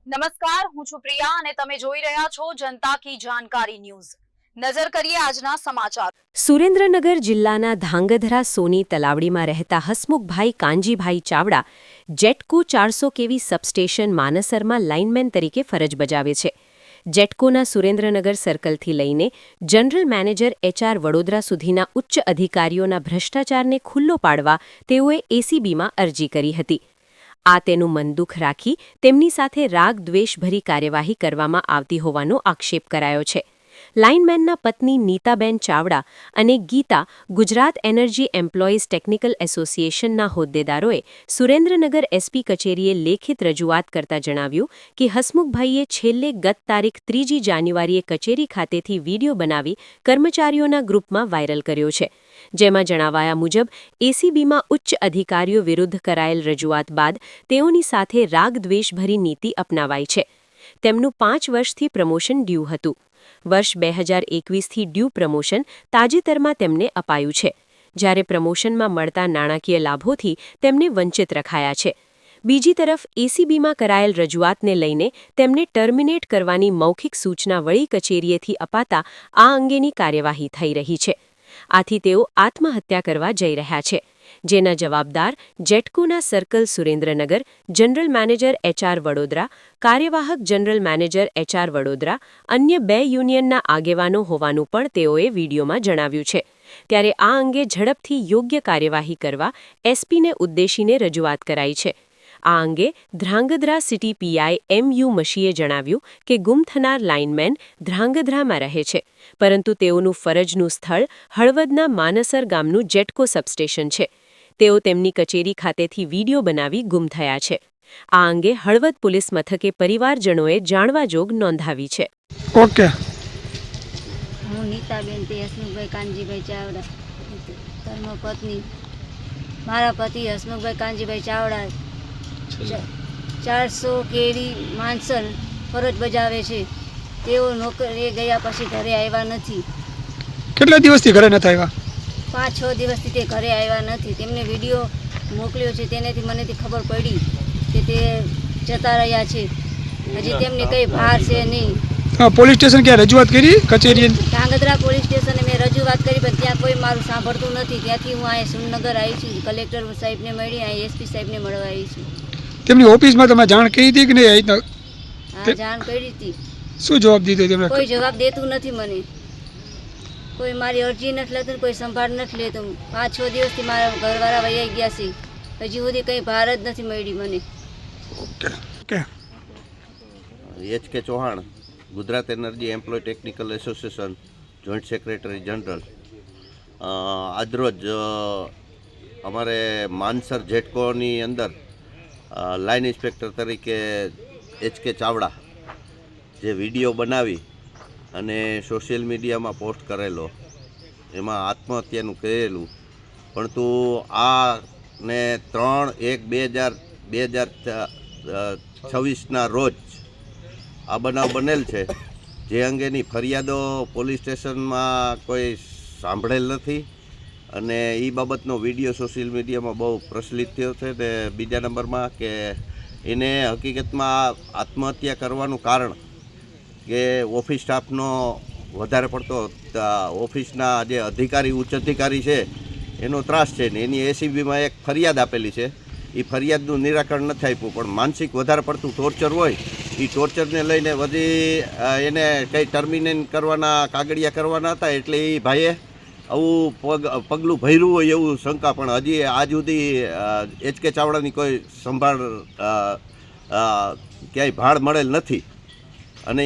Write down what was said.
નમસ્કાર, હું છું પ્રિયા અને તમે જોઈ રહ્યા છો જનતા કી જાણકારી ન્યૂઝ। નજર કરીએ આજના સમાચાર। સુરેન્દ્રનગર જિલ્લાના ધાંગધ્રા સોની તલાવડીમાં રહેતા હસમુખભાઈ કાનજીભાઈ ચાવડા જેટકો 400 કેવી સબસ્ટેશન માનસરમાં લાઇનમેન તરીકે ફરજ બજાવે છે। જેટકોના સુરેન્દ્રનગર સર્કલથી લઈને જનરલ મેનેજર HR વડોદરા સુધીના ઉચ્ચ અધિકારીઓના ભ્રષ્ટાચારને ખુલ્લો પાડવા તેઓએ ACBમાં અરજી કરી હતી। આ તેનું મનદુખ રાખી તેમની સાથે રાગ દ્વેષભરી કાર્યવાહી કરવામાં આવતી હોવાનો આક્ષેપ કરાયો છે। લાઇનમેનના પત્ની નીતાબેન ચાવડા અને Gita Gujarat energy employees technical એસોસિએશનના હોદ્દેદારોએ સુરેન્દ્રનગર SP કચેરીએ લેખિત રજૂઆત કરતા જણાવ્યું કે હસમુખભાઈએ છેલ્લે ગત તારીખ 3 જાન્યુઆરીએ કચેરી ખાતેથી વિડીયો બનાવી કર્મચારીઓના ગ્રુપમાં વાયરલ કર્યો છે, જેમાં જણાવાયા મુજબ ACBમાં ઉચ્ચ અધિકારીઓ વિરુદ્ધ કરાયેલ રજૂઆત બાદ તેઓની સાથે રાગદ્વેષભરી નીતિ અપનાવાઈ છે। તેમનું 5 વર્ષથી પ્રમોશન ડ્યુ હતું। વર્ષ 2021થી ડ્યુ પ્રમોશન તાજેતરમાં તેમને અપાયું છે, જ્યારે પ્રમોશનમાં મળતા નાણાકીય લાભોથી તેમને વંચિત રખાયા છે। બીજી તરફ ACBમાં કરાયેલ રજૂઆતને લઈને તેમને ટર્મિનેટ કરવાની મૌખિક સૂચના વડી કચેરીએથી અપાતા આ અંગેની કાર્યવાહી થઈ રહી છે। આથી તેઓ આત્મહત્યા કરવા જઈ રહ્યા છે, જેના જવાબદાર જેટકોના circle Surendranagar, general manager HR Vadodara, કાર્યવાહક જનરલ મેનેજર HR વડોદરા, અન્ય 2 યુનિયનના આગેવાનો હોવાનું પણ તેઓએ વિડીયોમાં જણાવ્યું છે। ત્યારે આ અંગે ઝડપથી યોગ્ય કાર્યવાહી કરવા SPને ઉદ્દેશીને રજૂઆત કરાઈ છે। આ અંગે ધ્રાંગધ્રા સિટી PI MU મશીએ જણાવ્યું કે ગુમ થનાર લાઇનમેન ધ્રાંગધ્રામાં રહે છે, પરંતુ તેઓનું ફરજનું સ્થળ હળવદના માનસર ગામનું જેટકો સબસ્ટેશન છે। તેઓ તેમની કચેરી ખાતેથી વિડીયો બનાવી ગુમ થયા છે। આ અંગે હળવદ પોલીસ મથકે પરિવારજનોએ જાણવા જોગ નોંધાવી છે। ઓકે, હું નીતાબેન તે હસમુખભાઈ કાનજીભાઈ ચાવડા ધર્મપત્ની। મારા પતિ હસમુખભાઈ કાનજીભાઈ ચાવડા 400 કેરી માનસર ફરજ બજાવે છે। તેઓ નોકરીએ ગયા પછી ઘરે આવ્યા નથી। કેટલા દિવસથી ઘરે નથી આવ્યા? 5-6 દિવસથી તે ઘરે આવ્યા નથી। તેમને વિડીયો મોકલ્યો છે, તેનાથી મને ખબર પડી કે તે જતા રહ્યા છે। હજી તેમને કંઈ ભાર છે નહીં। પોલીસ સ્ટેશન ક્યાં રજૂઆત કરી? કચેરી ધાંગધ્રા પોલીસ સ્ટેશને મેં રજૂઆત કરી, પણ ત્યાં કોઈ મારું સાંભળતું નથી। ત્યાંથી હું અહીંયા સુરનગર આવી છું, કલેક્ટર સાહેબને મળી, અહીંયા SP સાહેબને મળવા આવી છું। તેમની ઓફિસમાં તમે જાણ કરી હતી કે નહીં? હા, જાણ કરી હતી। શું જવાબ દીધો તેમને? કોઈ જવાબ દેતું નથી મને। કોઈ મારી અરજી નથી લેતું, કોઈ સંભાળ નથી લેતું। 5-6 દિવસથી મારા ઘરવાળા વૈયા ગયા છે, હજી સુધી કંઈ ભાર જ નથી મળી મને। Okay, HK Chauhan, Gujarat energy employee technical association, joint secretary general. આજરોજ અમારે માનસર જેટકોની અંદર લાઇન ઇન્સ્પેક્ટર તરીકે HK ચાવડા જે વિડીયો બનાવી અને સોશિયલ મીડિયામાં પોસ્ટ કરેલો, એમાં આત્મહત્યાનું કહેલું, પરંતુ આ ને 3/1/2026ના રોજ આ બનાવ બનેલ છે, જે અંગેની ફરિયાદો પોલીસ સ્ટેશનમાં કોઈ સાંભળેલ નથી અને એ બાબતનો વિડીયો સોશિયલ મીડિયામાં બહુ પ્રચલિત થયો છે। ને બીજા નંબરમાં કે એને હકીકતમાં આત્મહત્યા કરવાનું કારણ કે ઓફિસ સ્ટાફનો વધારે પડતો ઓફિસના જે અધિકારી ઉચ્ચ અધિકારી છે એનો ત્રાસ છે ને એની ACBમાં એક ફરિયાદ આપેલી છે। એ ફરિયાદનું નિરાકરણ નથી આપ્યું, પણ માનસિક વધારે પડતું ટોર્ચર હોય એ ટોર્ચરને લઈને વધી એને કંઈ ટર્મિનેટ કરવાના કાગળિયા કરવાના હતા, એટલે એ ભાઈએ આવું પગલું ભર્યું હોય એવું શંકા, પણ હજી આજ સુધી HK ચાવડાની કોઈ સંભાળ ક્યાંય ભાળ મળેલ નથી અને